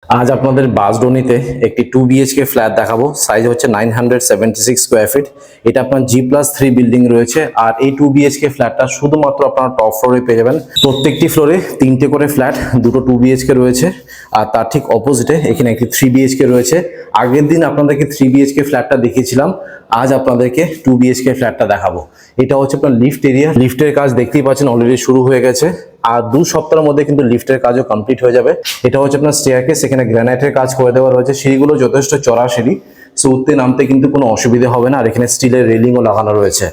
আজ আপনাদের বাসডোনিতে একটি 2 BHK ফ্ল্যাট দেখাবো। সাইজ হচ্ছে 976 স্কোয়ার ফিট। এটা আপনার G+3 বিল্ডিং রয়েছে। আর এই 2 BHK ফ্ল্যাটটা শুধুমাত্র আপনার টপ ফ্লোরে পেয়ে যাবেন। প্রত্যেকটি ফ্লোরে 3টে করে ফ্ল্যাট, দুটো 2 BHK রয়েছে। আর তার ঠিক অপোজিটে এখানে একটি 3 BHK রয়েছে। আগের দিন আপনাদেরকে 3 BHK ফ্ল্যাটটা দেখিয়েছিলাম, আজ আপনাদেরকে 2 BHK ফ্ল্যাটটা দেখাবো। এটা হচ্ছে আপনার লিফট এরিয়া। লিফটের কাজ দেখতেই পাচ্ছেন অলরেডি শুরু হয়ে গেছে। আর 2 সপ্তাহের মধ্যে কিন্তু লিফটের কাজও কমপ্লিট হয়ে যাবে। এটা হচ্ছে আপনার স্টেয়ারকেস, এখানে গ্রানাইটের কাজ করে দেওয়া রয়েছে। সিঁড়িগুলো যথেষ্ট চড়া সিঁড়ি, সো উঠতে নামতে কিন্তু কোনো অসুবিধা হবে না। আর এখানে স্টিলের রেলিংও লাগানো রয়েছে।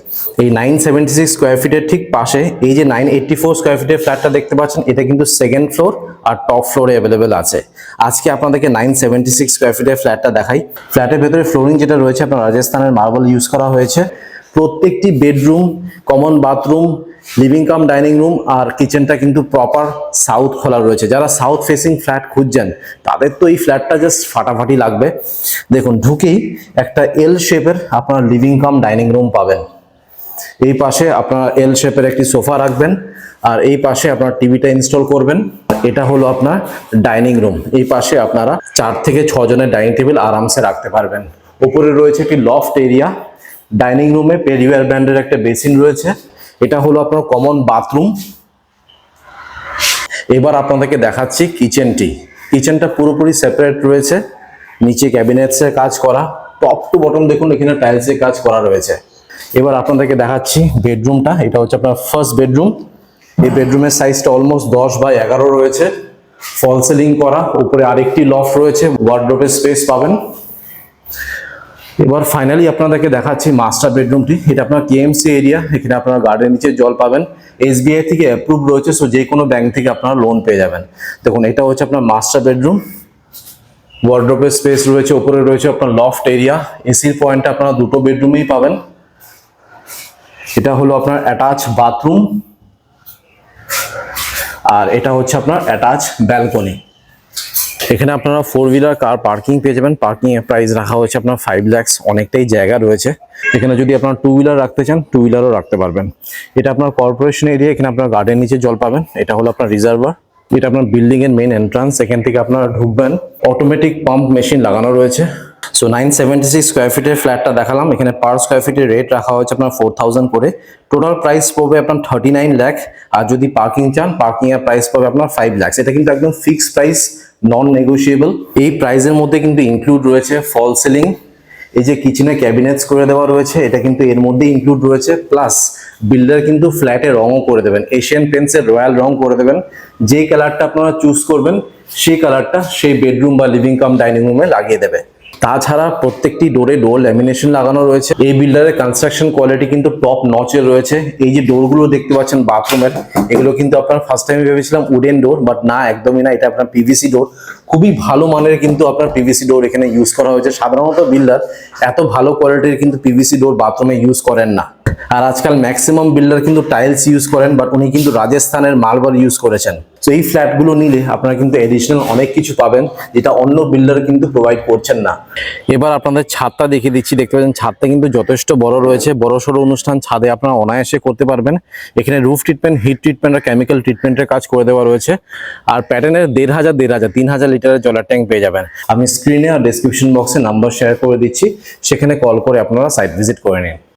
এই 976 স্কোয়ার ফিটের ঠিক পাশে এই যে 984 স্কোয়ার ফিটের ফ্ল্যাটটা দেখতে পাচ্ছেন, এটা কিন্তু সেকেন্ড ফ্লোর আর টপ ফ্লোরে অ্যাভেলেবেল আছে। আজকে আপনাদেরকে 976 স্কোয়ার ফিটের ফ্ল্যাটটা দেখাই। ফ্ল্যাটের ভেতরে ফ্লোরিং যেটা রয়েছে আপনার রাজস্থানের মার্বেল ইউজ করা হয়েছে। প্রত্যেকটি bedroom, common bathroom, living cum dining room আর কিচেনটা কিন্তু প্রপার সাউথ খোলা রয়েছে। যারা সাউথ ফেসিং ফ্ল্যাট খুঁজছেন তাদের তো এই ফ্ল্যাটটা জাস্ট ফাটাফাটি লাগবে। দেখুন, ঢুকেই একটা এল শেপের আপনার লিভিং কাম ডাইনিং রুম পাবেন। এই পাশে আপনার এল শেপের একটি সোফা রাখবেন, আর এই পাশে আপনার টিভিটা ইনস্টল করবেন। এটা হলো আপনার ডাইনিং রুম। এই পাশে আপনারা 4 থেকে 6 জনের ডাইনিং টেবিল আরামসে রাখতে পারবেন। উপরে রয়েছে একটি লফট এরিয়া। ডাইনিং রুমে পেরিওয়ার ব্র্যান্ডের একটা বেসিন রয়েছে। এটা হলো আপনার কমন বাথরুম। এবার আপনাদেরকে দেখাচ্ছি কিচেনটি। কিচেনটা পুরোপুরি সেপারেট রয়েছে। নিচে ক্যাবিনেটসের কাজ করা, টপ টু বটম দেখুন এখানে টাইলসের কাজ করা রয়েছে। এবার আপনাদেরকে দেখাচ্ছি বেডরুমটা। এটা হচ্ছে আপনার ফার্স্ট বেডরুম। এই বেডরুমের সাইজটা অলমোস্ট 10x11 রয়েছে। ফল সিলিং করা, উপরে আরেকটি লফট রয়েছে, ওয়ার্ডরোবের স্পেস পাবেন। এবার ফাইনালি আপনাদেরকে দেখাচ্ছি মাস্টার বেডরুমটি। এটা আপনার কেএমসি এরিয়া। এখানে আপনারা গার্ডেন নিচে জল পাবেন। SBI থেকে অ্যাপ্রুভ রয়েছে, সো যে কোনো ব্যাংক থেকে আপনারা লোন পেয়ে যাবেন। দেখুন, এটা হচ্ছে আপনার মাস্টার বেডরুম। ওয়ার্ডরোবের স্পেস রয়েছে, উপরে রয়েছে আপনার লফট এরিয়া। এসির পয়েন্টটা আপনারা দুটো বেডরুমেই পাবেন। এটা হলো আপনার অ্যাটাচ বাথরুম, আর এটা হচ্ছে আপনার অ্যাটাচ ব্যালকনি। এখানে আপনারা 4 হুইলার কার পার্কিং পেয়ে যাবেন। পার্কিং এর প্রাইস রাখা হয়েছে আপনার 5 লাখ। অনেকটাই জায়গা রয়েছে এখানে। যদি আপনার 2 হুইলার রাখতে চান 2 হুইলারও রাখতে পারবেন। এটা আপনার কর্পোরেশন এরিয়া। এখানে আপনার গার্ডেন নিচে জল পাবেন। এটা হলো আপনার রিজার্ভার। এটা আপনার বিল্ডিং এর মেইন এন্ট্রান্স। এখান থেকে আপনারা ঢুকবেন। অটোমেটিক পাম্প মেশিন লাগানো রয়েছে। সো 976 স্কোয়ার ফিটের ফ্ল্যাটটা দেখালাম। এখানে পার স্কোয়ার ফিটের রেট রাখা হয়েছে আপনার 4000 করে। টোটাল প্রাইস পড়বে আপনার 39 লাখ। আর যদি পার্কিং চান, পার্কিং এর প্রাইস পড়বে আপনার 5 লাখ। এটা কিন্তু একদম ফিক্সড প্রাইস, নন নেগোশিয়েবল। এই প্রাইসের মধ্যে কিন্তু ইনক্লুড রয়েছে ফল সিলিং। এই যে কিচেনে ক্যাবিনেটস করে দেওয়া রয়েছে, এটা কিন্তু এর মধ্যে ইনক্লুড রয়েছে। প্লাস বিল্ডার কিন্তু ফ্ল্যাটে রঙও করে দেবেন। এশিয়ান পেন্টসের রয়্যাল রং করে দেবেন। যে কালারটা আপনারা চুজ করবেন সেই কালারটা সেই বেডরুম বা লিভিং কাম ডাইনিং রুমে লাগিয়ে দেবে। তাছাড়া প্রত্যেকটি ডোরে ডোর ল্যামিনেশন লাগানো রয়েছে। এই বিল্ডারের কনস্ট্রাকশন কোয়ালিটি কিন্তু টপ নচের রয়েছে। এই যে ডোরগুলো দেখতে পাচ্ছেন বাথরুমের, এগুলো কিন্তু আপনার ফার্স্ট টাইম ভেবেছিলাম উডেন ডোর, বাট না, একদমই না। এটা আপনার পিভিসি ডোর। খুবই ভালো মানের কিন্তু আপনার পিভিসি ডোর এখানে ইউজ করা হয়েছে। সাধারণত বিল্ডার এত ভালো কোয়ালিটির কিন্তু পিভিসি ডোর বাথরুমে ইউজ করেন না। আর আজকাল ম্যাক্সিমাম বিল্ডার কিন্তু টাইলস ইউজ করেন, বাট উনি কিন্তু রাজস্থানের মার্বেল ইউজ করেছেন। তো এই ফ্ল্যাটগুলো নিলে আপনারা কিন্তু এডিশনাল অনেক কিছু পাবেন, যেটা অন্য বিল্ডার কিন্তু প্রোভাইড করছেন না। এবার আপনাদের ছাদটা দেখিয়ে দিচ্ছি। দেখতে পাচ্ছেন ছাদটা কিন্তু যথেষ্ট বড় রয়েছে। বড় সড়ো অনুষ্ঠান ছাদে আপনারা অনায়াসে করতে পারবেন। এখানে রুফ ট্রিটমেন্ট, হিট ট্রিটমেন্ট আর কেমিক্যাল ট্রিটমেন্টের কাজ করে দেওয়া রয়েছে। আর প্যাটার্নের 1500 3000 লিটারের জলের ট্যাঙ্ক পেয়ে যাবেন। আমি স্ক্রিনে আর ডেসক্রিপশন বক্সে নাম্বার শেয়ার করে দিচ্ছি, সেখানে কল করে আপনারা সাইট ভিজিট করে নিন।